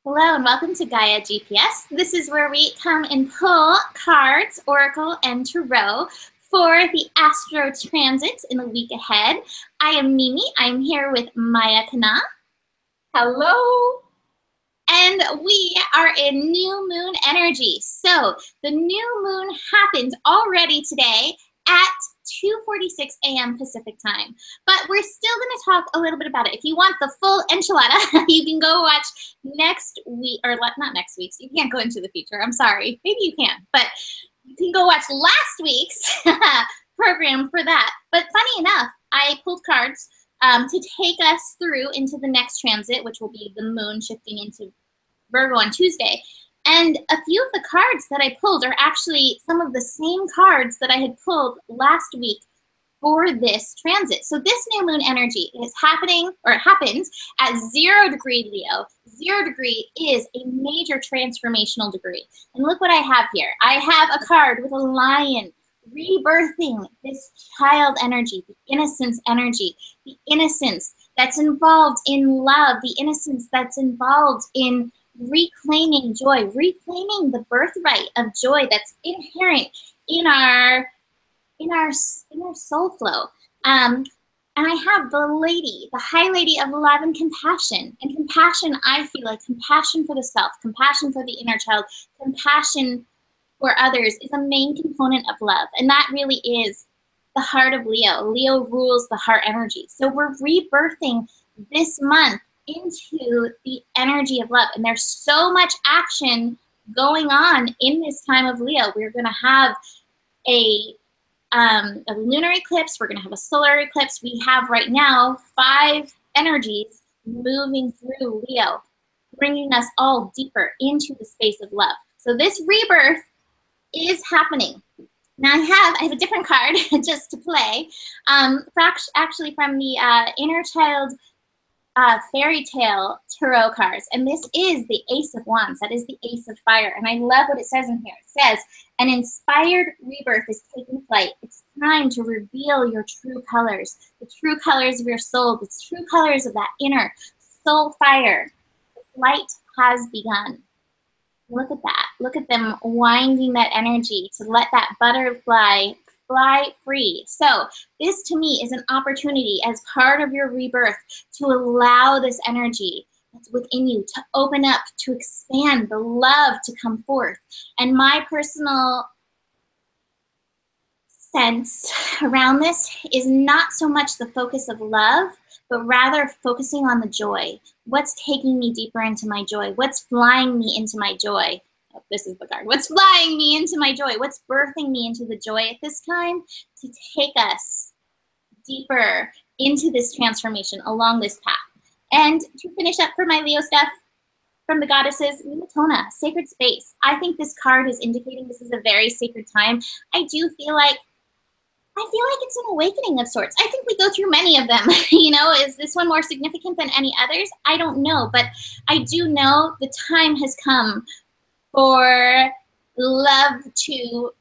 Hello and welcome to Gaia GPS. This is where we come and pull cards, oracle, and tarot for the astro transits in the week ahead. I am Mimi. I'm here with Maya Kana. Hello. And we are in new moon energy. So the new moon happened already today at 2:46 a.m. Pacific time. But we're still going to talk a little bit about it. If you want the full enchilada, you can go watch next week, or not next week's. You can't go into the future. I'm sorry. Maybe you can. But you can go watch last week's program for that. But funny enough, I pulled cards to take us through into the next transit, which will be the moon shifting into Virgo on Tuesday. And a few of the cards that I pulled are actually some of the same cards that I had pulled last week for this transit. So this new moon energy is happening, or it happens, at 0 degree Leo. 0 degree is a major transformational degree. And look what I have here. I have a card with a lion rebirthing this child energy, the innocence energy, the innocence that's involved in love, the innocence that's involved in reclaiming joy, reclaiming the birthright of joy that's inherent in our soul flow. And I have the lady, the high lady of love and compassion. And compassion, I feel like compassion for the self, compassion for the inner child, compassion for others is a main component of love. And that really is the heart of Leo. Leo rules the heart energy. So we're rebirthing this month into the energy of love. And there's so much action going on in this time of Leo. We're going to have a lunar eclipse. We're going to have a solar eclipse. We have right now 5 energies moving through Leo, bringing us all deeper into the space of love. So this rebirth is happening. Now I have a different card just to play, actually from the Inner Child fairy tale tarot cards, and this is the Ace of Wands. That is the Ace of Fire, and I love what it says in here. It says, an inspired rebirth is taking flight. It's time to reveal your true colors, the true colors of your soul, the true colors of that inner soul fire. The flight has begun. Look at that. Look at them winding that energy to let that butterfly fly free. So this to me is an opportunity as part of your rebirth to allow this energy that's within you to open up, to expand, the love to come forth. And my personal sense around this is not so much the focus of love, but rather focusing on the joy. What's taking me deeper into my joy? What's flying me into my joy? Oh, this is the card. What's flying me into my joy? What's birthing me into the joy at this time to take us deeper into this transformation along this path? And to finish up for my Leo stuff from the goddesses, Mimatona, sacred space. I think this card is indicating this is a very sacred time. I feel like it's an awakening of sorts. I think we go through many of them. You know, is this one more significant than any others? I don't know, but I do know the time has come for love to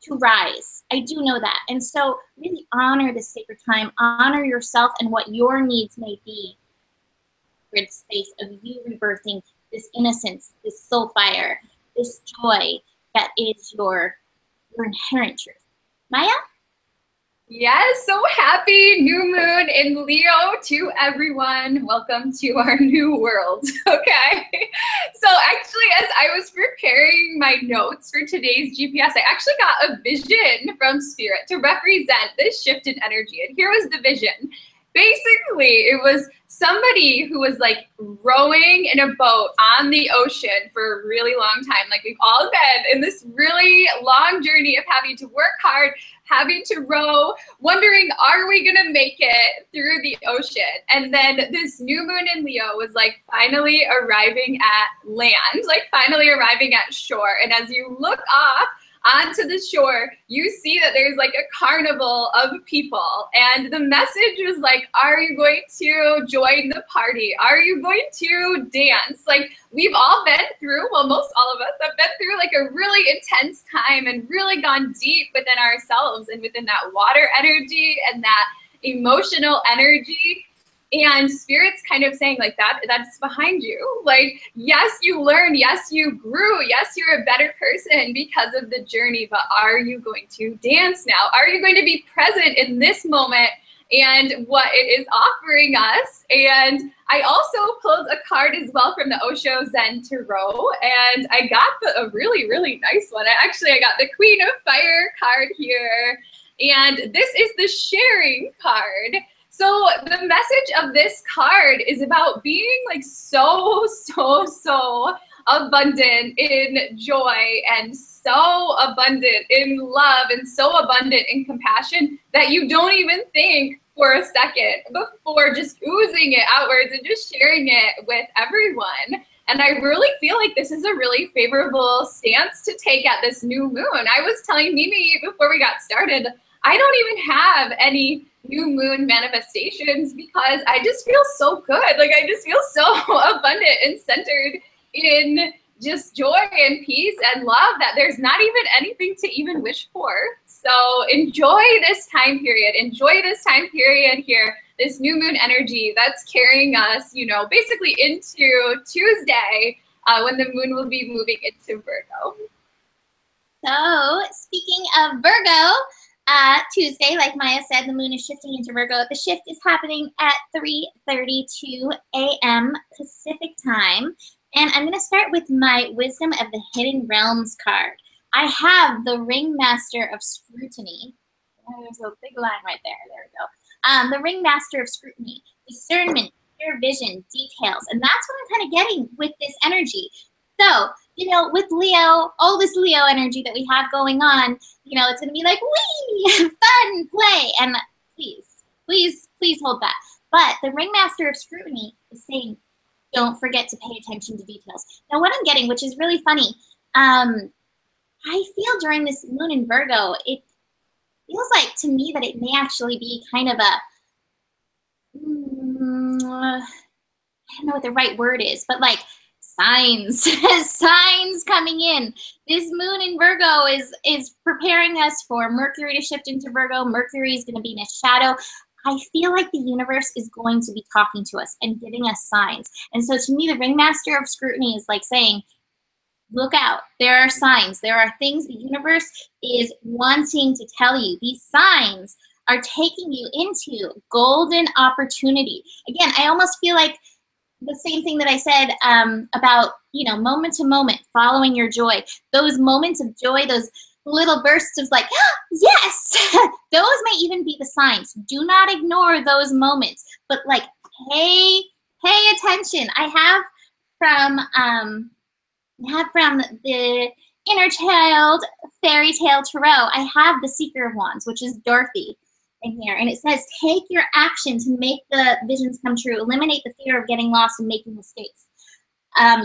rise. I do know that. And so really honor this sacred time, honor yourself and what your needs may be for the space of you rebirthing this innocence, this soul fire, this joy that is your inherent truth. Maya? Yes, so happy new moon in Leo to everyone. Welcome to our new world, okay? So actually, as I was preparing my notes for today's GPS, I actually got a vision from Spirit to represent this shift in energy. And here was the vision. Basically, it was somebody who was like rowing in a boat on the ocean for a really long time. Like we've all been in this really long journey of having to work hard, having to row, wondering, are we gonna make it through the ocean? And then this new moon in Leo was like finally arriving at land, like finally arriving at shore. And as you look off onto the shore, you see that there's like a carnival of people. And the message was like, are you going to join the party? Are you going to dance? Like we've all been through, well, most all of us have been through like a really intense time and really gone deep within ourselves and within that water energy and that emotional energy. And Spirit's kind of saying like that's behind you. Like, yes, you learned, yes, you grew, yes, you're a better person because of the journey, but are you going to dance now? Are you going to be present in this moment and what it is offering us? And I also pulled a card as well from the Osho Zen Tarot, and I got a really, really nice one. I got the Queen of Fire card here, and this is the sharing card. So the message of this card is about being like so abundant in joy and so abundant in love and so abundant in compassion that you don't even think for a second before just oozing it outwards and just sharing it with everyone. And I really feel like this is a really favorable stance to take at this new moon. I was telling Mimi before we got started, I don't even have any new moon manifestations because I just feel so good. Like, I just feel so abundant and centered in just joy and peace and love that there's not even anything to even wish for. So enjoy this time period. Enjoy this time period here, this new moon energy that's carrying us, you know, basically into Tuesday when the moon will be moving into Virgo. So speaking of Virgo, Tuesday, like Maya said, the moon is shifting into Virgo. The shift is happening at 3:32 a.m. Pacific time. And I'm going to start with my Wisdom of the Hidden Realms card. I have the Ringmaster of Scrutiny. There's a big line right there. There we go. The Ringmaster of Scrutiny, discernment, clear vision, details. And that's what I'm kind of getting with this energy. So, you know, with Leo, all this Leo energy that we have going on, you know, it's going to be like, wee, fun, play. And please hold that. But the Ringmaster of Scrutiny is saying, don't forget to pay attention to details. Now, what I'm getting, which is really funny, I feel during this moon in Virgo, it feels like to me that it may actually be kind of a, I don't know what the right word is, but like signs, signs coming in. This moon in Virgo is preparing us for Mercury to shift into Virgo. Mercury is going to be in its shadow. I feel like the universe is going to be talking to us and giving us signs. And so to me, the Ringmaster of Scrutiny is like saying, look out, there are signs. There are things the universe is wanting to tell you. These signs are taking you into golden opportunity. Again, I almost feel like the same thing that I said about, you know, moment to moment, following your joy. Those moments of joy, those little bursts of like, ah, yes, those may even be the signs. Do not ignore those moments, but like pay attention. I have from the Inner Child Fairy Tale Tarot, I have the Seeker of Wands, which is Dorothy in here. And it says, take your action to make the visions come true. Eliminate the fear of getting lost and making mistakes.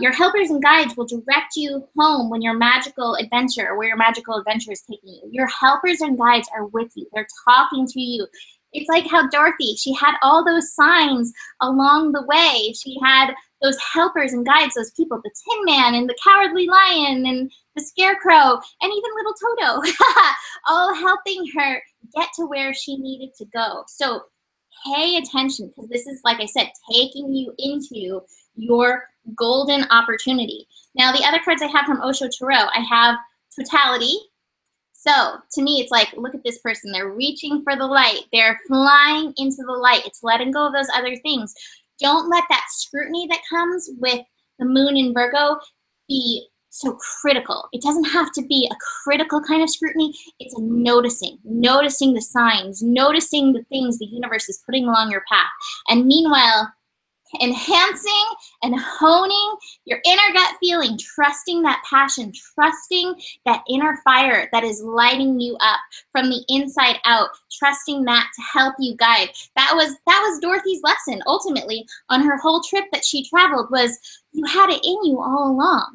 Your helpers and guides will direct you home when your magical adventure, or where your magical adventure is taking you. Your helpers and guides are with you. They're talking to you. It's like how Dorothy, she had all those signs along the way. She had those helpers and guides, those people, the Tin Man and the Cowardly Lion and the Scarecrow and even little Toto, all helping her get to where she needed to go. So pay attention, because this is, like I said, taking you into your golden opportunity. Now, the other cards I have from Osho Tarot, I have Totality. So to me, it's like, look at this person. They're reaching for the light. They're flying into the light. It's letting go of those other things. Don't let that scrutiny that comes with the moon in Virgo be so critical. It doesn't have to be a critical kind of scrutiny. It's a noticing the signs, noticing the things the universe is putting along your path. And meanwhile, enhancing and honing your inner gut feeling, trusting that passion, trusting that inner fire that is lighting you up from the inside out, trusting that to help you guide. That was Dorothy's lesson ultimately on her whole trip that she traveled, was you had it in you all along.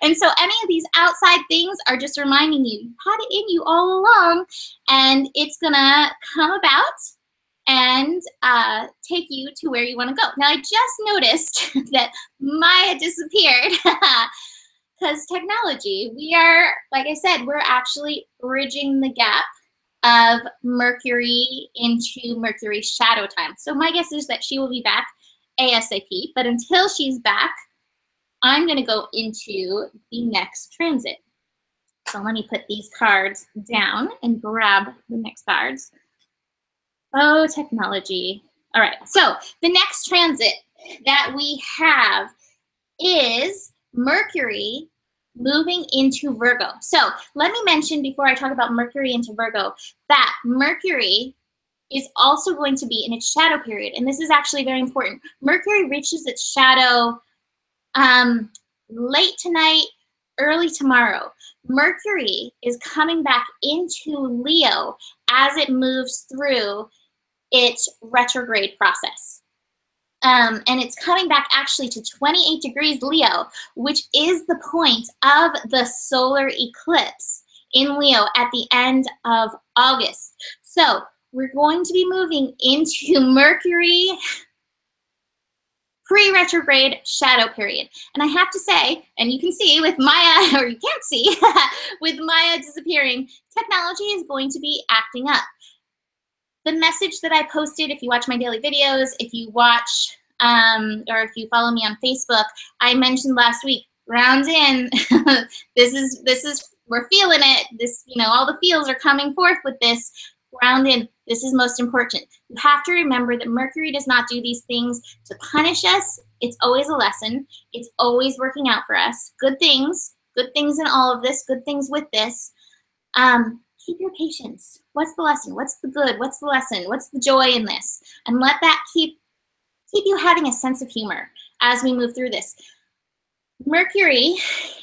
And so any of these outside things are just reminding you, you had it in you all along, and it's gonna come about and take you to where you want to go. Now, I just noticed that Maya disappeared because technology, we are, like I said, we're actually bridging the gap of Mercury into Mercury shadow time. So my guess is that she will be back ASAP, but until she's back, I'm going to go into the next transit. So let me put these cards down and grab the next cards. Oh, technology. All right, so the next transit that we have is Mercury moving into Virgo. So let me mention before I talk about Mercury into Virgo that Mercury is also going to be in its shadow period. And this is actually very important. Mercury reaches its shadow late tonight, early tomorrow. Mercury is coming back into Leo as it moves through its retrograde process. And it's coming back actually to 28 degrees Leo, which is the point of the solar eclipse in Leo at the end of August. So we're going to be moving into Mercury pre-retrograde shadow period. And I have to say, and you can see with Maya, or you can't see, with Maya disappearing, technology is going to be acting up. The message that I posted, if you watch my daily videos, if you watch, or if you follow me on Facebook, I mentioned last week, ground in. this is, we're feeling it. This, all the feels are coming forth with this. Ground in. This is most important. You have to remember that Mercury does not do these things to punish us. It's always a lesson. It's always working out for us. Good things in all of this, good things with this. Keep your patience. What's the lesson? What's the good? What's the lesson? What's the joy in this? And let that keep you having a sense of humor as we move through this. Mercury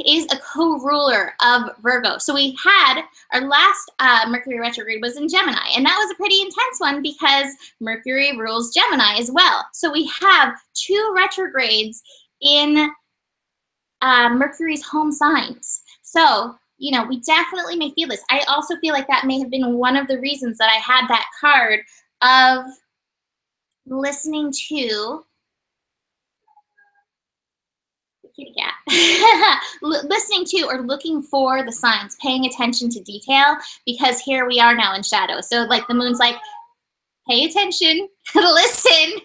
is a co-ruler of Virgo. So we had our last Mercury retrograde was in Gemini, and that was a pretty intense one because Mercury rules Gemini as well. So we have 2 retrogrades in Mercury's home signs. So, we definitely may feel this. I also feel like that may have been one of the reasons that I had that card of listening to kitty cat. Listening to or looking for the signs, paying attention to detail, because here we are now in shadow. So like the moon's like, pay attention, listen,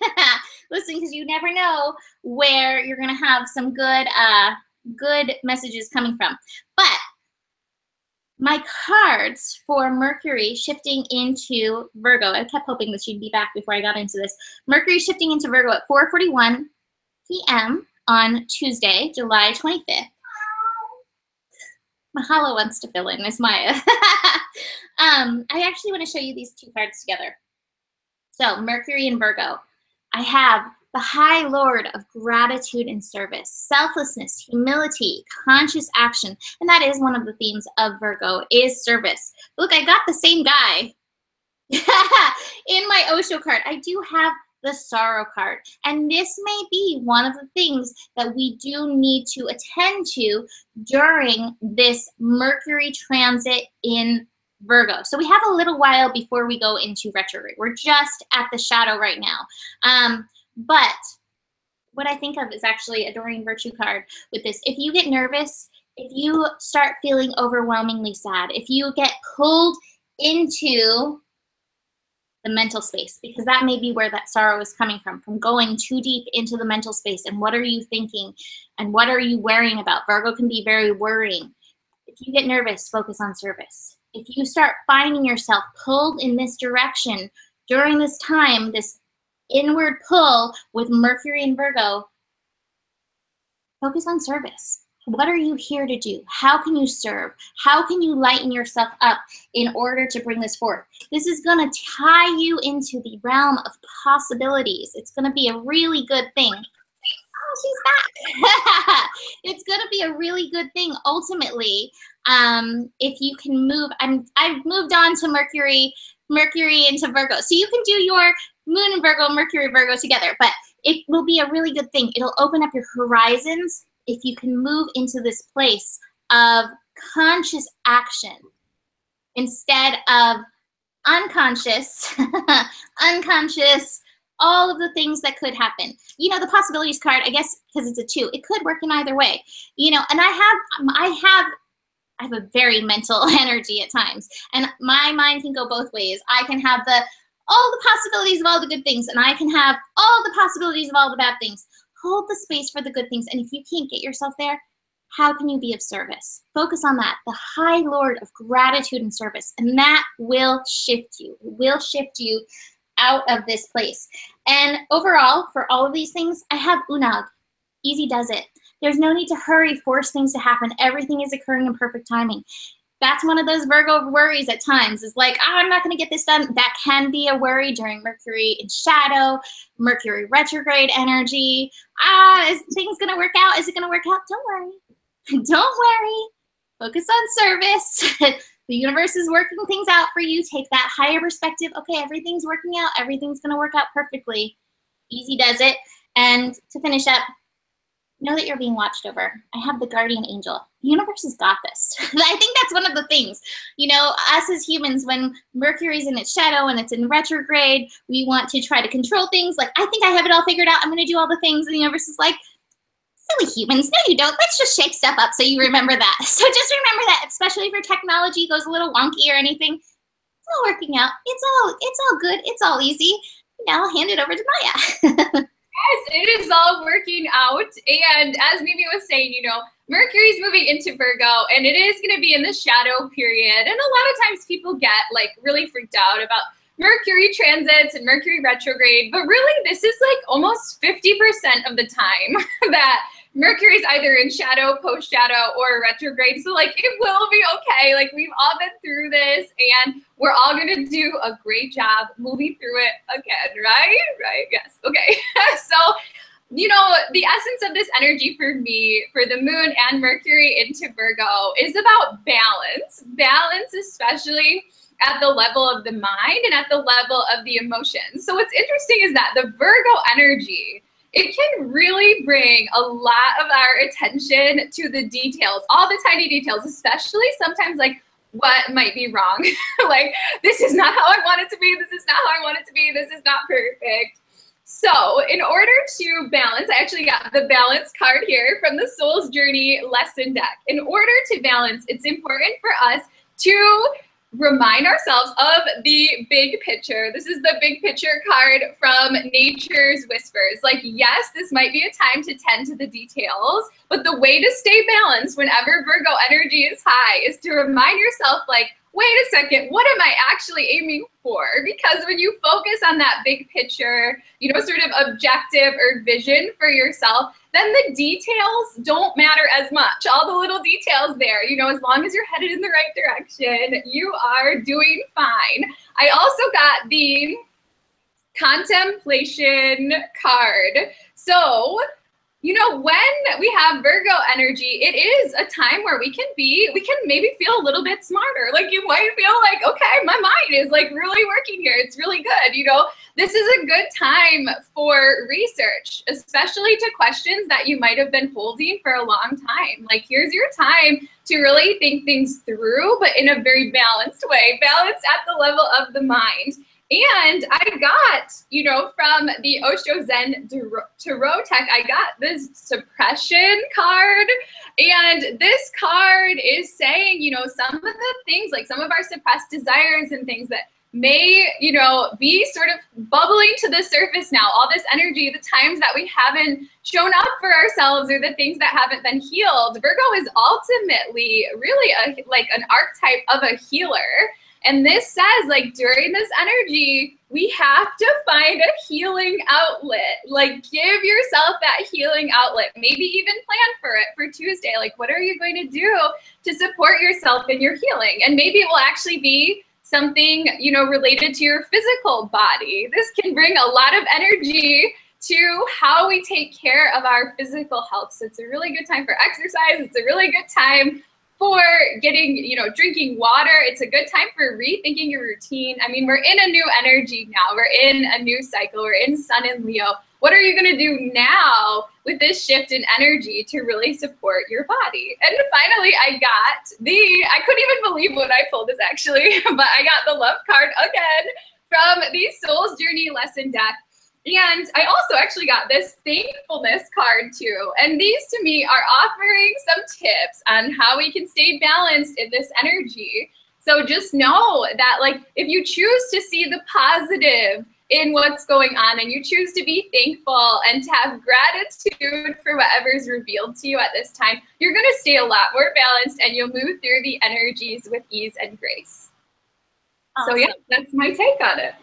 listen, because you never know where you're gonna have some good messages coming from. But my cards for Mercury shifting into Virgo, I kept hoping that she'd be back before I got into this. Mercury shifting into Virgo at 4:41 p.m. on Tuesday, July 25th. Mahalo wants to fill in, Miss Maya. I actually want to show you these 2 cards together. So Mercury and Virgo. I have the High Lord of gratitude and service, selflessness, humility, conscious action. And that is one of the themes of Virgo, is service. Look, I got the same guy in my Osho card. I do have the Sorrow card. And this may be one of the things that we do need to attend to during this Mercury transit in Virgo. So we have a little while before we go into retrograde. We're just at the shadow right now. But what I think of is actually a Doreen Virtue card with this. If you get nervous, if you start feeling overwhelmingly sad, if you get pulled into the mental space, because that may be where that sorrow is coming from going too deep into the mental space. And what are you thinking? And what are you worrying about? Virgo can be very worrying. If you get nervous, focus on service. If you start finding yourself pulled in this direction during this time, this inward pull with Mercury and Virgo, focus on service. What are you here to do? How can you serve? How can you lighten yourself up in order to bring this forth? This is going to tie you into the realm of possibilities. It's going to be a really good thing. Oh, she's back. It's going to be a really good thing ultimately if you can move. I've moved on to Mercury into Virgo. So you can do your Moon and Virgo, Mercury, Virgo together, but it will be a really good thing. It'll open up your horizons if you can move into this place of conscious action instead of unconscious, all of the things that could happen. The possibilities card, I guess, because it's a 2, it could work in either way. And I I have a very mental energy at times, and my mind can go both ways. I can have all the possibilities of all the good things, and I can have all the possibilities of all the bad things. Hold the space for the good things, and if you can't get yourself there, how can you be of service? Focus on that, the high Lord of gratitude and service, and that will shift you. It will shift you out of this place. And overall, for all of these things, I have unag. Easy does it. There's no need to hurry, force things to happen. Everything is occurring in perfect timing. That's one of those Virgo worries at times, is like, oh, I'm not going to get this done. That can be a worry during Mercury in shadow, Mercury retrograde energy. Is things going to work out? Is it going to work out? Don't worry. Don't worry. Focus on service. The universe is working things out for you. Take that higher perspective. Okay, everything's working out. Everything's going to work out perfectly. Easy does it. And to finish up, know that you're being watched over. I have the guardian angel. The universe has got this. I think that's one of the things. You know, us as humans, when Mercury's in its shadow and it's in retrograde, we want to try to control things. Like, I think I have it all figured out. I'm going to do all the things. And the universe is like, silly humans. No, you don't. Let's just shake stuff up so you remember that. So just remember that, especially if your technology goes a little wonky or anything. It's all working out. It's all good. It's all easy. Now I'll hand it over to Maya. Yes, it is all working out. And as Mimi was saying, you know, Mercury's moving into Virgo, and it is going to be in the shadow period. And a lot of times people get like really freaked out about Mercury transits and Mercury retrograde, but really this is like almost 50% of the time that Mercury is either in shadow, post-shadow, or retrograde. So like it will be okay. Like we've all been through this, and we're all gonna do a great job moving through it again, right? Right, yes, okay. So, you know, the essence of this energy for me, for the moon and Mercury into Virgo, is about balance. Balance, especially at the level of the mind and at the level of the emotions. So what's interesting is that the Virgo energy, it can really bring a lot of our attention to the details, all the tiny details, especially sometimes like what might be wrong. Like, this is not how I want it to be. This is not how I want it to be. This is not perfect. So in order to balance, I actually got the balance card here from the Soul's Journey lesson deck. In order to balance, it's important for us to remind ourselves of the big picture. This is the big picture card from Nature's Whispers. Like, yes, this might be a time to tend to the details, but the way to stay balanced whenever Virgo energy is high is to remind yourself, like, wait a second, what am I actually aiming for? Because when you focus on that big picture, you know, sort of objective or vision for yourself, then the details don't matter as much. All the little details there, you know, as long as you're headed in the right direction, you are doing fine. I also got the contemplation card. So, you know, when we have Virgo energy, it is a time where we can maybe feel a little bit smarter. Like, you might feel like, okay, my mind is like really working here. It's really good. You know, this is a good time for research, especially to questions that you might have been holding for a long time. Like, here's your time to really think things through, but in a very balanced way, balanced at the level of the mind. And I got, you know, from the Osho Zen Tarot Tech, I got this suppression card. And this card is saying, you know, some of the things, like some of our suppressed desires and things that may, you know, be sort of bubbling to the surface now. All this energy, the times that we haven't shown up for ourselves, or the things that haven't been healed. Virgo is ultimately really like an archetype of a healer. And this says, like, during this energy, we have to find a healing outlet. Like, give yourself that healing outlet. Maybe even plan for it for Tuesday. Like, what are you going to do to support yourself in your healing? And maybe it will actually be something, you know, related to your physical body. This can bring a lot of energy to how we take care of our physical health. So it's a really good time for exercise. It's a really good time for getting, you know, drinking water. It's a good time for rethinking your routine. I mean, we're in a new energy now. We're in a new cycle. We're in Sun and Leo. What are you going to do now with this shift in energy to really support your body? And finally, I couldn't even believe when I pulled this actually, but I got the love card again from the Soul's Journey lesson deck. And I also actually got this thankfulness card too. And these to me are offering some tips on how we can stay balanced in this energy. So just know that, like, if you choose to see the positive in what's going on and you choose to be thankful and to have gratitude for whatever's revealed to you at this time, you're going to stay a lot more balanced and you'll move through the energies with ease and grace. Awesome. So yeah, that's my take on it.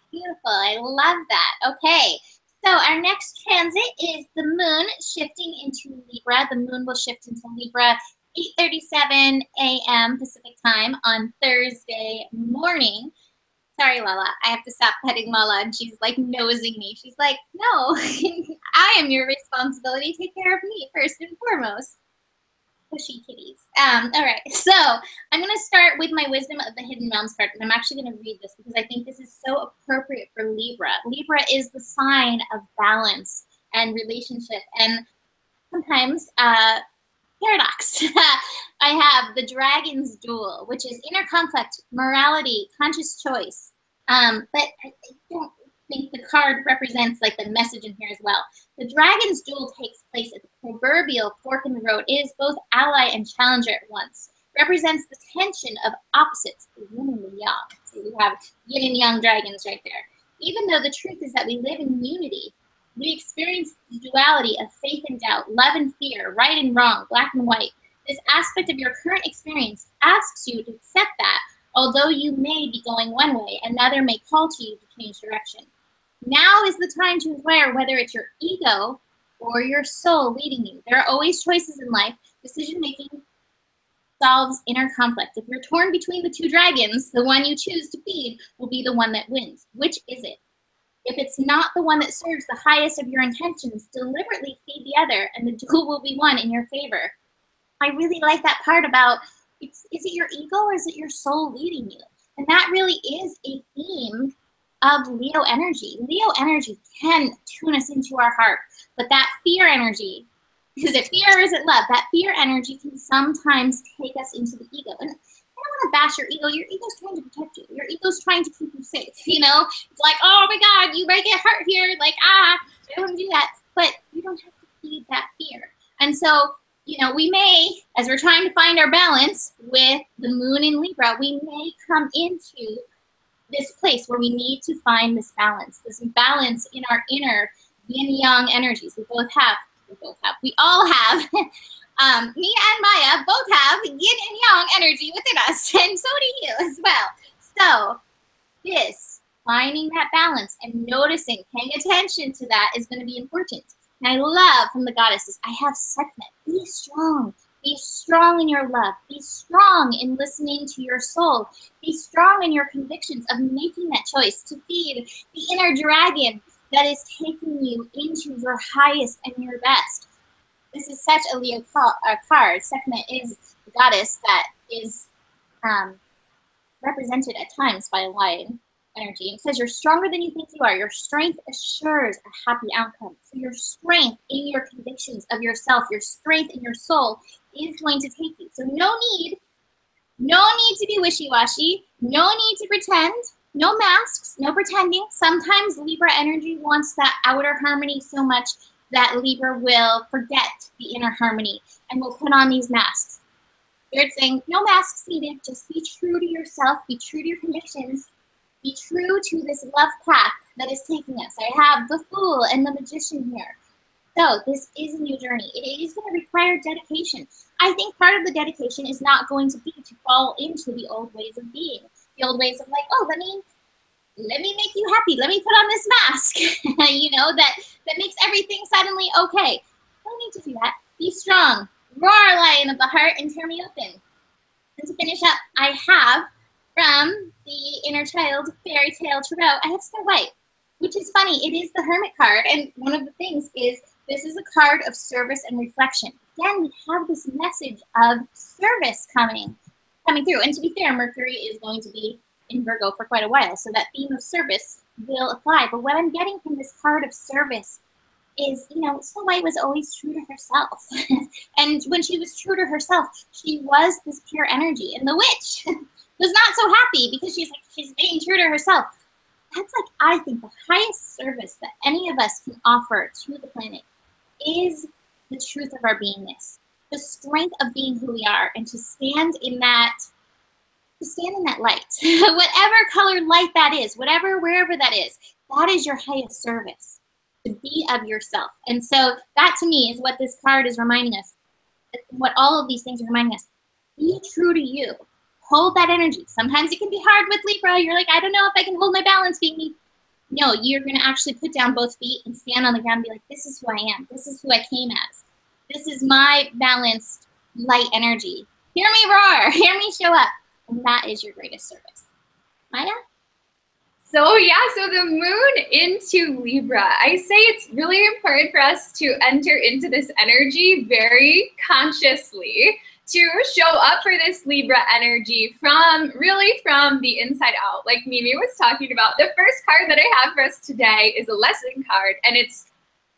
Beautiful. I love that. Okay. So our next transit is the moon shifting into Libra. The moon will shift into Libra 8:37 a.m. Pacific time on Thursday morning. Sorry, Lala. I have to stop petting Lala, and she's like nosing me. She's like, no, I am your responsibility. Take care of me first and foremost. Pushy kitties. All right, so I'm going to start with my Wisdom of the Hidden Realms card, and I'm actually going to read this because I think this is so appropriate for Libra. Libra is the sign of balance and relationship, and sometimes paradox. I have the Dragon's Duel, which is inner conflict, morality, conscious choice. But I don't think the card represents like the message in here as well. The Dragon's Duel takes place at the proverbial fork in the road. It is both ally and challenger at once. Represents the tension of opposites, the yin and the yang. So we have yin and yang dragons right there. Even though the truth is that we live in unity, we experience the duality of faith and doubt, love and fear, right and wrong, black and white. This aspect of your current experience asks you to accept that, although you may be going one way, another may call to you to change direction. Now is the time to inquire whether it's your ego or your soul leading you. There are always choices in life. Decision-making solves inner conflict. If you're torn between the two dragons, the one you choose to feed will be the one that wins. Which is it? If it's not the one that serves the highest of your intentions, deliberately feed the other, and the duel will be won in your favor. I really like that part about, is it your ego or is it your soul leading you? And that really is a theme of Leo energy. Leo energy can tune us into our heart, but that fear energy, is it fear or is it love? That fear energy can sometimes take us into the ego. And I don't want to bash your ego. Your ego's trying to protect you. Your ego's trying to keep you safe, you know? It's like, oh my God, you might get hurt here. Like, don't do that. But you don't have to feed that fear. And so, you know, we may, as we're trying to find our balance with the moon in Libra, we may come into this place where we need to find this balance in our inner yin-yang energies. We all have, me and Maya both have yin and yang energy within us, and so do you as well. So this, finding that balance and noticing, paying attention to that is going to be important. And I love from the goddesses, I have Sekhmet, be strong. Be strong in your love. Be strong in listening to your soul. Be strong in your convictions of making that choice to feed the inner dragon that is taking you into your highest and your best. This is such a Leo card. Sekhmet is the goddess that is represented at times by a lion energy. It says you're stronger than you think you are. Your strength assures a happy outcome. So your strength in your convictions of yourself, your strength in your soul is going to take you. So no need to be wishy-washy. No need to pretend. No masks, no pretending. Sometimes Libra energy wants that outer harmony so much that Libra will forget the inner harmony and will put on these masks. Spirit's saying, no masks needed. Just be true to yourself. Be true to your convictions. Be true to this love path that is taking us. I have the Fool and the Magician here. So this is a new journey. It is going to require dedication. I think part of the dedication is not going to be to fall into the old ways of being. The old ways of like, oh, let me make you happy. Let me put on this mask, you know, that makes everything suddenly okay. Don't need to do that. Be strong. Roar, lion of the heart, and tear me open. And to finish up, I have from the Inner Child Fairy Tale Tarot, I have Snow White, which is funny. It is the Hermit card, and one of the things is this is a card of service and reflection. Again, we have this message of service coming through. And to be fair, Mercury is going to be in Virgo for quite a while, so that theme of service will apply. But what I'm getting from this card of service is, you know, Snow White was always true to herself. And when she was true to herself, she was this pure energy. And the witch was not so happy because she's being true to herself. That's like, I think the highest service that any of us can offer to the planet is the truth of our beingness, the strength of being who we are, and to stand in that light, whatever color light that is, wherever that is your highest service, to be of yourself. And so that to me is what this card is reminding us, what all of these things are reminding us. Be true to you. Hold that energy. Sometimes it can be hard with Libra. You're like, I don't know if I can hold my balance being. No, you're going to actually put down both feet and stand on the ground and be like, this is who I am. This is who I came as. This is my balanced light energy. Hear me roar. Hear me show up. And that is your greatest service. Maya? So yeah, so the moon into Libra. I say it's really important for us to enter into this energy very consciously, to show up for this Libra energy from the inside out. Like Mimi was talking about, the first card that I have for us today is a lesson card, and it's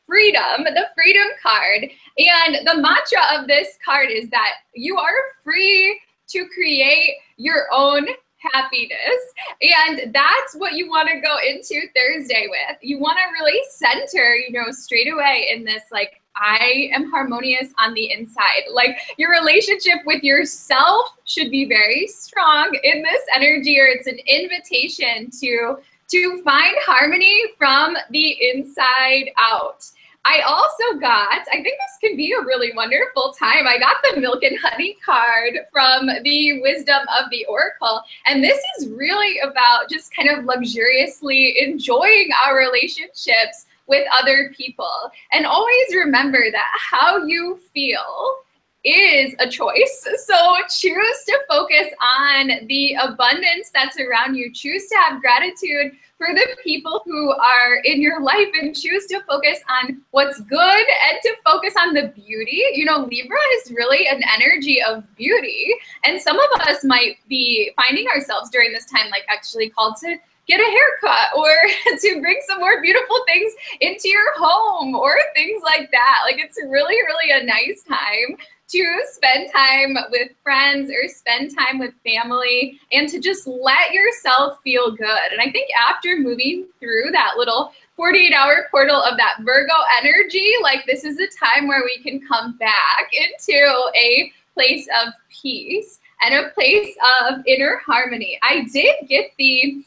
freedom, the freedom card. And the mantra of this card is that you are free to create your own happiness. And that's what you want to go into Thursday with. You want to really center, straight away in this, like, I am harmonious on the inside. Like, your relationship with yourself should be very strong in this energy, or it's an invitation to find harmony from the inside out. I also got, I think this can be a really wonderful time, I got the Milk and Honey card from the Wisdom of the Oracle. And this is really about just kind of luxuriously enjoying our relationships with other people. And always remember that how you feel is a choice. So choose to focus on the abundance that's around you. Choose to have gratitude for the people who are in your life, and choose to focus on what's good and to focus on the beauty. Libra is really an energy of beauty. And some of us might be finding ourselves during this time like actually called to get a haircut, or to bring some more beautiful things into your home, or things like that. Like, it's really, really a nice time to spend time with friends or spend time with family, and to just let yourself feel good. And I think after moving through that little 48-hour portal of that Virgo energy, like, this is a time where we can come back into a place of peace and a place of inner harmony. I did get the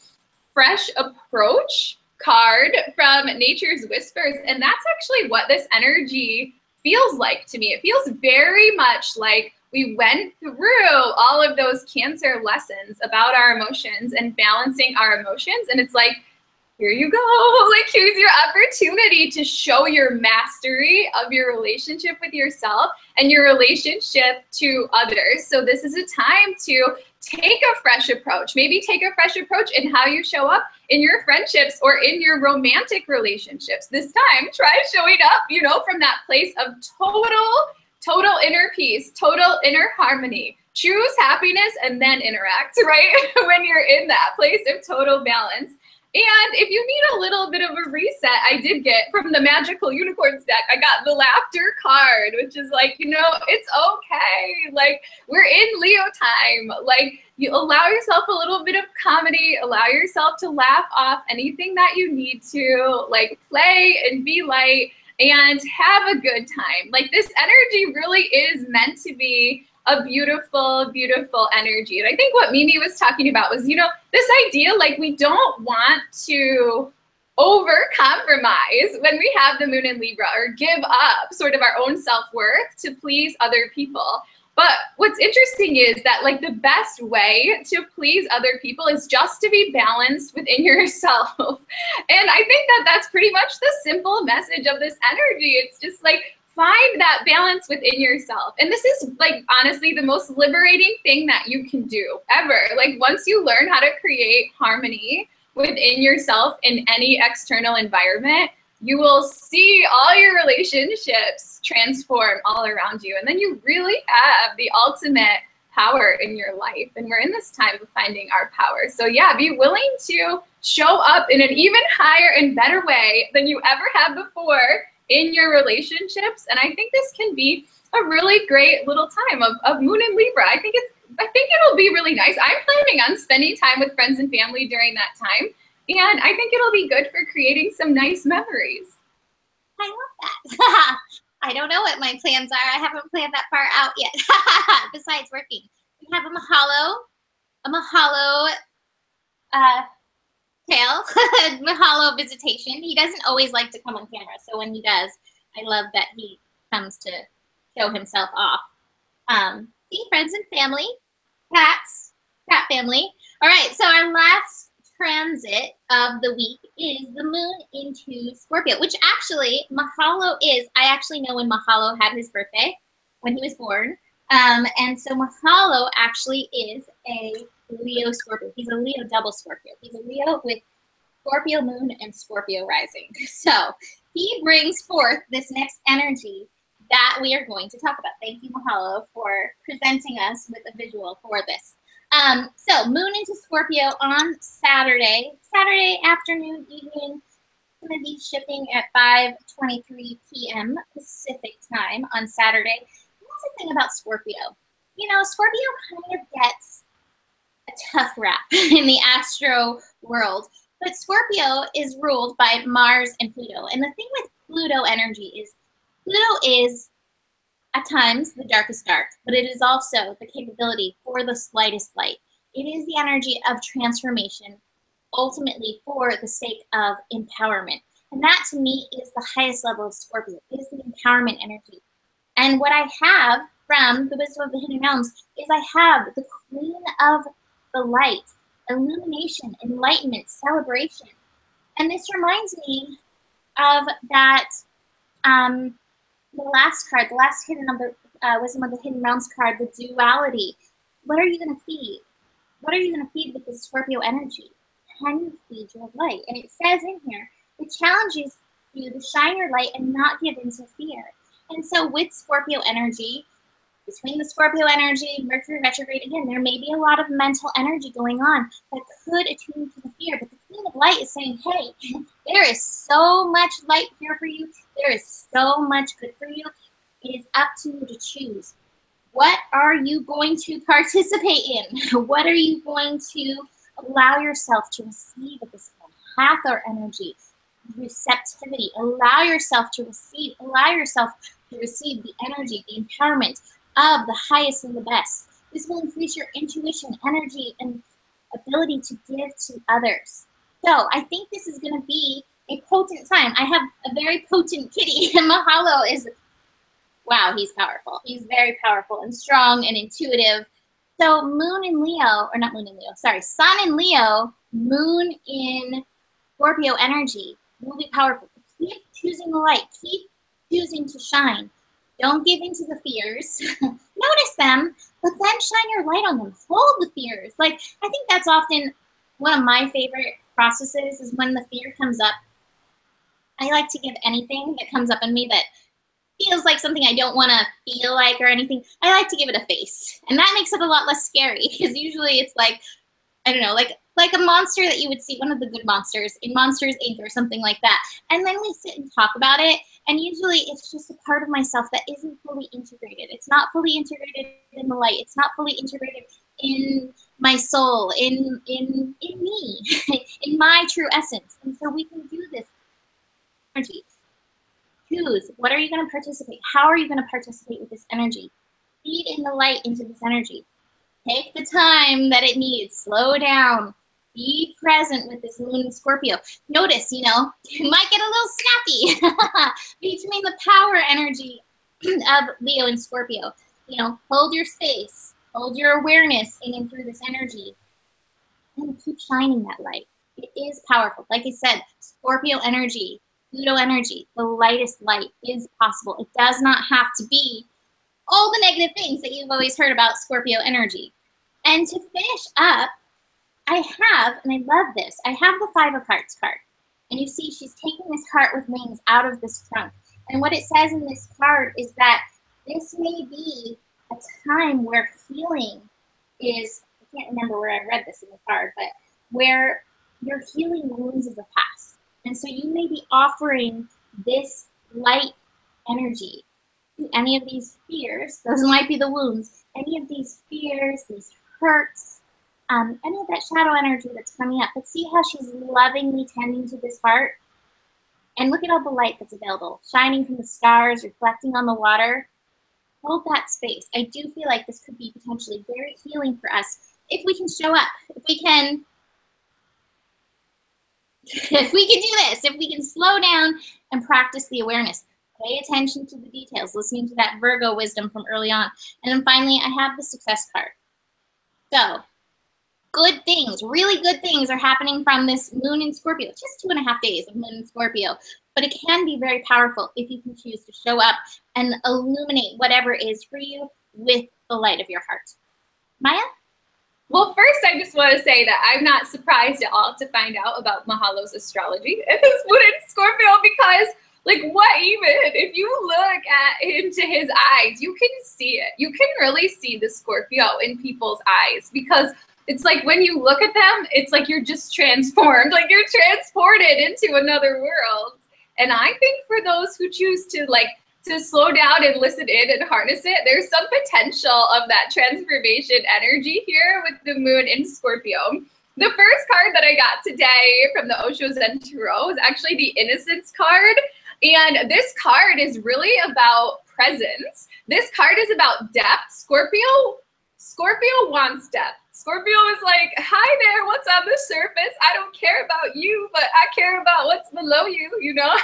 Fresh Approach card from Nature's Whispers, and that's actually what this energy feels like to me. It feels very much like we went through all of those Cancer lessons about our emotions and balancing our emotions, and it's like, here you go. Like, here's your opportunity to show your mastery of your relationship with yourself and your relationship to others. So this is a time to take a fresh approach. Maybe take a fresh approach in how you show up in your friendships or in your romantic relationships. This time, try showing up, from that place of total inner peace, total inner harmony. Choose happiness and then interact, right? When you're in that place of total balance. And if you need a little bit of a reset, I did get from the Magical Unicorns deck, I got the Laughter card, which is like, it's okay. Like, we're in Leo time. Like, you allow yourself a little bit of comedy, allow yourself to laugh off anything that you need to, like, play and be light and have a good time. Like, this energy really is meant to be a beautiful, beautiful energy. And I think what Mimi was talking about was, this idea, like, we don't want to over-compromise when we have the moon in Libra, or give up sort of our own self-worth to please other people. But what's interesting is that, like, the best way to please other people is just to be balanced within yourself. And I think that that's pretty much the simple message of this energy. It's just like, find that balance within yourself. And this is, like, honestly the most liberating thing that you can do ever. Like, once you learn how to create harmony within yourself in any external environment, you will see all your relationships transform all around you. And then you really have the ultimate power in your life. And we're in this time of finding our power. So yeah, be willing to show up in an even higher and better way than you ever have before in your relationships. And I think this can be a really great little time of moon in Libra. I think it'll be really nice. I'm planning on spending time with friends and family during that time. And I think it'll be good for creating some nice memories. I love that. I don't know what my plans are. I haven't planned that far out yet. Besides working, we have a Mahalo tail, Mahalo visitation. He doesn't always like to come on camera, so when he does, I love that he comes to show himself off. See, friends and family, cats, cat family. All right, so our last transit of the week is the moon into Scorpio, which actually Mahalo is. I actually know when Mahalo had his birthday, when he was born. And so Mahalo actually is a Leo Scorpio. He's a Leo double Scorpio. He's a Leo with Scorpio moon and Scorpio rising. So he brings forth this next energy that we are going to talk about. Thank you, Mahalo, for presenting us with a visual for this. So moon into Scorpio on Saturday afternoon, evening. It's going to be shifting at 5:23 p.m. Pacific time on Saturday. And that's the thing about Scorpio. You know, Scorpio kind of gets a tough rap in the astro world. But Scorpio is ruled by Mars and Pluto. And the thing with Pluto energy is Pluto is at times the darkest dark, but it is also the capability for the slightest light. It is the energy of transformation, ultimately for the sake of empowerment. And that to me is the highest level of Scorpio. It is the empowerment energy. And what I have from the Wisdom of the Hidden Realms is I have the Queen of the Light, illumination, enlightenment, celebration. And this reminds me of that, the last card, the last hidden of the Wisdom of the Hidden Realms card, the duality. What are you going to feed? What are you going to feed with the Scorpio energy? Can you feed your light? And it says in here, it challenges you to shine your light and not give in to fear. And so with Scorpio energy, between the Scorpio energy, Mercury retrograde, again, there may be a lot of mental energy going on that could attune to the fear. But the Queen of Light is saying, hey, there is so much light here for you. There is so much good for you. It is up to you to choose. What are you going to participate in? What are you going to allow yourself to receive at this point? Hathor energy, receptivity. Allow yourself to receive. Allow yourself to receive the energy, the empowerment of the highest and the best. This will increase your intuition, energy, and ability to give to others. So I think this is going to be a potent time. I have a very potent kitty. Mahalo is, wow, he's powerful. He's very powerful and strong and intuitive. So moon in Leo, or not moon in Leo, sorry, sun in Leo, moon in Scorpio energy will be powerful. Keep choosing the light. Keep choosing to shine. Don't give in to the fears. Notice them, but then shine your light on them. Hold the fears. Like, I think that's often one of my favorite processes is when the fear comes up. I like to give anything that comes up in me that feels like something I don't want to feel like or anything. I like to give it a face. And that makes it a lot less scary because usually it's like, I don't know, like a monster that you would see, one of the good monsters in Monsters, Inc. or something like that. And then we sit and talk about it. And usually it's just a part of myself that isn't fully integrated. It's not fully integrated in the light. It's not fully integrated in my soul, in me, in my true essence. And so we can do this energy. Choose. What are you going to participate? How are you going to participate with this energy? Feed in the light into this energy. Take the time that it needs. Slow down. Be present with this moon in Scorpio. Notice, you might get a little snappy between the power energy of Leo and Scorpio. Hold your space. Hold your awareness in and through this energy. And keep shining that light. It is powerful. Like I said, Scorpio energy, Pluto energy, the lightest light is possible. It does not have to be all the negative things that you've always heard about Scorpio energy. And to finish up, I have, and I love this, I have the Five of Hearts card. And you see she's taking this heart with wings out of this trunk. And what it says in this card is that this may be a time where healing is, I can't remember where I read this in the card, but where you're healing wounds of the past. And so you may be offering this light energy to any of these fears. Those might be the wounds. Any of these fears, these hurts, any of that shadow energy that's coming up. But see how she's lovingly tending to this heart? And look at all the light that's available, shining from the stars, reflecting on the water. Hold that space. I do feel like this could be potentially very healing for us if we can show up, if we can do this, if we can slow down and practice the awareness. Pay attention to the details, listening to that Virgo wisdom from early on. And then finally, I have the success card. So, good things, really good things are happening from this moon in Scorpio. Just 2.5 days of moon in Scorpio. But it can be very powerful if you can choose to show up and illuminate whatever is for you with the light of your heart. Maya? Well, first, I just want to say that I'm not surprised at all to find out about Mahalo's astrology and his moon in Scorpio, because, like, what even? If you look into his eyes, you can see it. You can really see the Scorpio in people's eyes, because it's like when you look at them, it's like you're just transformed, like you're transported into another world. And I think for those who choose to slow down and listen in and harness it, there's some potential of that transformation energy here with the moon in Scorpio. The first card that I got today from the Osho Zen Tarot is actually the Innocence card. And this card is really about presence. This card is about depth. Scorpio wants depth. Scorpio is like, hi there, what's on the surface? I don't care about you, but I care about what's below you, you know?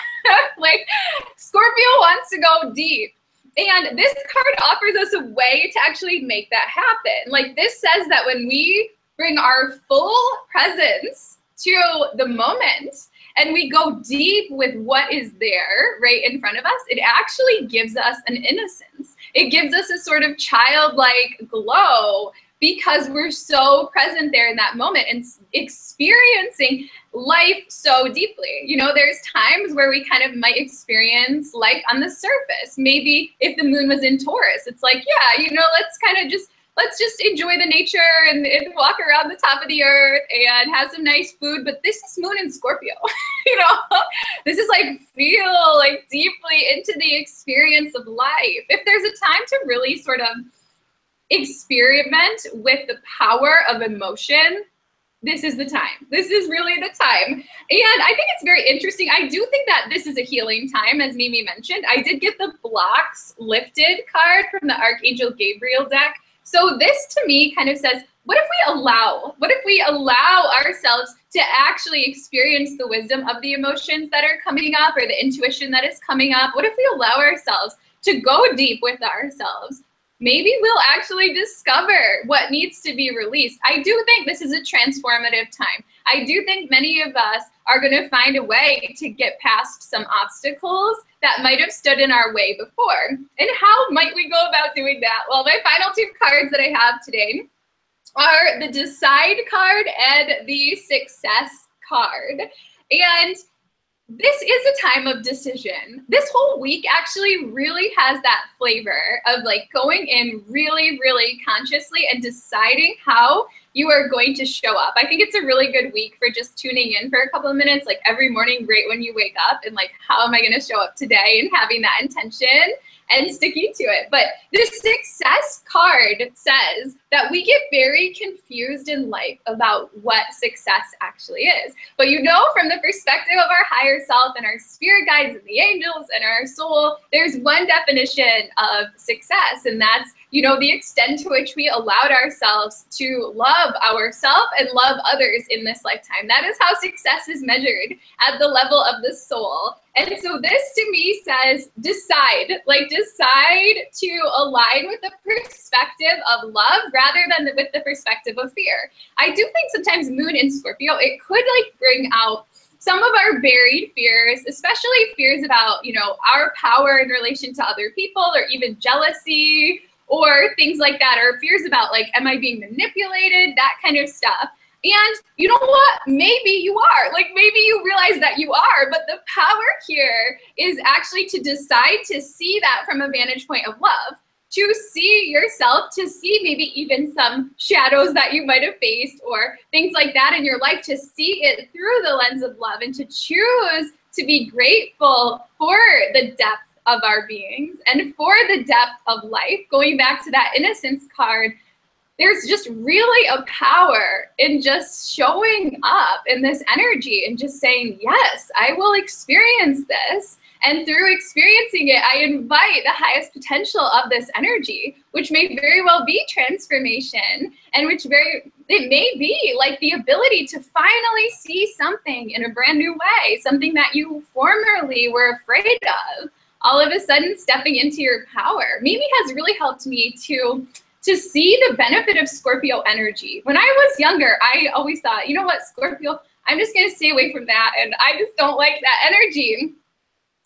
Like, Scorpio wants to go deep. And this card offers us a way to actually make that happen. Like, this says that when we bring our full presence to the moment and we go deep with what is there right in front of us, it actually gives us an innocence. It gives us a sort of childlike glow, because we're so present there in that moment and experiencing life so deeply. You know, there's times where we kind of might experience life on the surface. Maybe if the moon was in Taurus, it's like, yeah, you know, let's just enjoy the nature and walk around the top of the earth and have some nice food. But this is moon in Scorpio, you know, this is like feel like deeply into the experience of life. If there's a time to really sort of experiment with the power of emotion, this is the time. This is really the time. And I think it's very interesting. I do think that this is a healing time, as Mimi mentioned. I did get the Blocks Lifted card from the Archangel Gabriel deck. So this to me kind of says, what if we allow ourselves to actually experience the wisdom of the emotions that are coming up, or the intuition that is coming up? What if we allow ourselves to go deep with ourselves? Maybe we'll actually discover what needs to be released. I do think this is a transformative time. I do think many of us are going to find a way to get past some obstacles that might have stood in our way before. And how might we go about doing that? Well, my final two cards that I have today are the Decide card and the Success card. And this is a time of decision. This whole week actually really has that flavor of like going in really, really consciously and deciding how you are going to show up. I think it's a really good week for just tuning in for a couple of minutes, like every morning, right when you wake up, and like, how am I going to show up today, and having that intention and sticking to it. But the Success card says that we get very confused in life about what success actually is. But you know, from the perspective of our higher self and our spirit guides and the angels and our soul, there's one definition of success, and that's, you know, the extent to which we allowed ourselves to love ourselves and love others in this lifetime. That is how success is measured at the level of the soul. And so this to me says, decide to align with the perspective of love rather than with the perspective of fear. I do think sometimes moon in Scorpio, it could like bring out some of our buried fears, especially fears about, you know, our power in relation to other people, or even jealousy or things like that, or fears about like, am I being manipulated, that kind of stuff. And you know what? Maybe you are. Like, maybe you realize that you are, but the power here is actually to decide to see that from a vantage point of love, to see yourself, to see maybe even some shadows that you might have faced or things like that in your life, to see it through the lens of love, and to choose to be grateful for the depth of our beings and for the depth of life. Going back to that Innocence card, there's just really a power in just showing up in this energy and just saying, yes, I will experience this. And through experiencing it, I invite the highest potential of this energy, which may very well be transformation, and which it may be like the ability to finally see something in a brand new way, something that you formerly were afraid of. All of a sudden stepping into your power. Mimi has really helped me to see the benefit of Scorpio energy. When I was younger, I always thought, you know what, Scorpio, I'm just gonna stay away from that, and I just don't like that energy.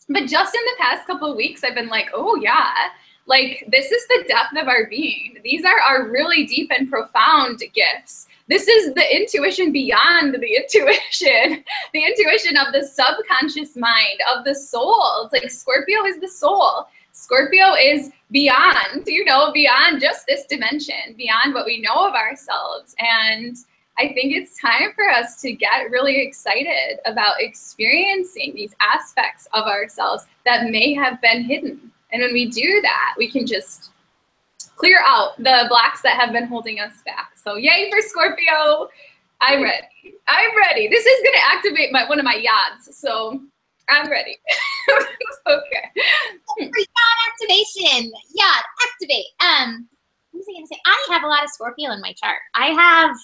But just in the past couple of weeks, I've been like, oh yeah, like this is the depth of our being. These are our really deep and profound gifts. This is the intuition beyond the intuition of the subconscious mind, of the soul. It's like Scorpio is the soul. Scorpio is beyond, beyond just this dimension, beyond what we know of ourselves. And I think it's time for us to get really excited about experiencing these aspects of ourselves that may have been hidden. And when we do that, we can just clear out the blocks that have been holding us back. So yay for Scorpio. I'm ready. I'm ready. This is going to activate one of my yads. So I'm ready. Okay. For yacht activation. Yacht, activate. What was I going to say? I have a lot of Scorpio in my chart. I have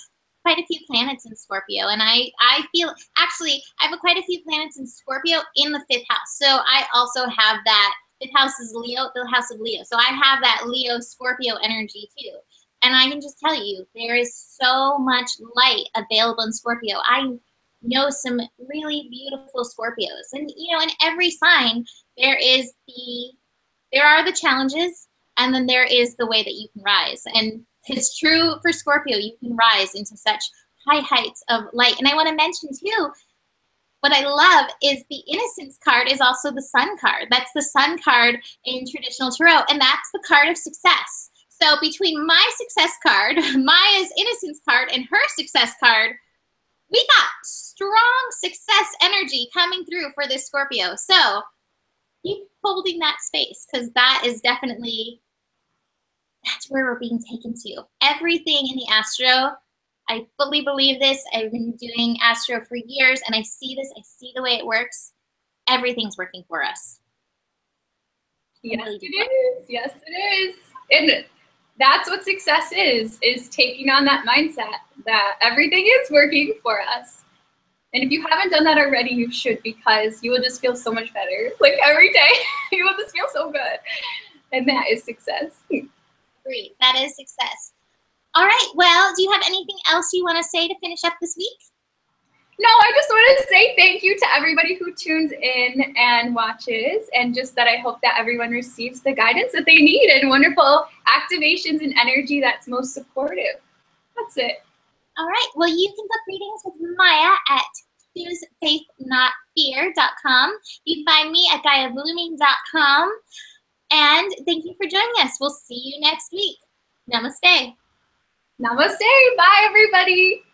quite a few planets in Scorpio, and I feel, actually, I have quite a few planets in Scorpio in the 5th house. So I also have that. 5th house is Leo, the house of Leo. So I have that Leo Scorpio energy too. And I can just tell you, there is so much light available in Scorpio. I know some really beautiful Scorpios. And, in every sign, there are the challenges, and then there is the way that you can rise. And it's true for Scorpio. You can rise into such high heights of light. And I want to mention too, what I love is the Innocence card is also the Sun card. That's the Sun card in traditional tarot, and that's the card of success. So between my success card, Maya's Innocence card, and her success card, we got strong success energy coming through for this Scorpio. So keep holding that space, because that is definitely, that's where we're being taken to. Everything in the astro, I fully believe this. I've been doing astro for years, and I see this. I see the way it works. Everything's working for us. Yes, it is. Yes, it is. And that's what success is taking on that mindset that everything is working for us. And if you haven't done that already, you should, because you will just feel so much better. Like every day, you will just feel so good. And that is success. Great. That is success. All right. Well, do you have anything else you want to say to finish up this week? No, I just want to say thank you to everybody who tunes in and watches, and just that I hope that everyone receives the guidance that they need and wonderful activations and energy that's most supportive. That's it. All right. Well, you can book readings with Maya at choosefaithnotfear.com. You can find me at GaiaBlooming.com. And thank you for joining us. We'll see you next week. Namaste. Namaste. Bye, everybody.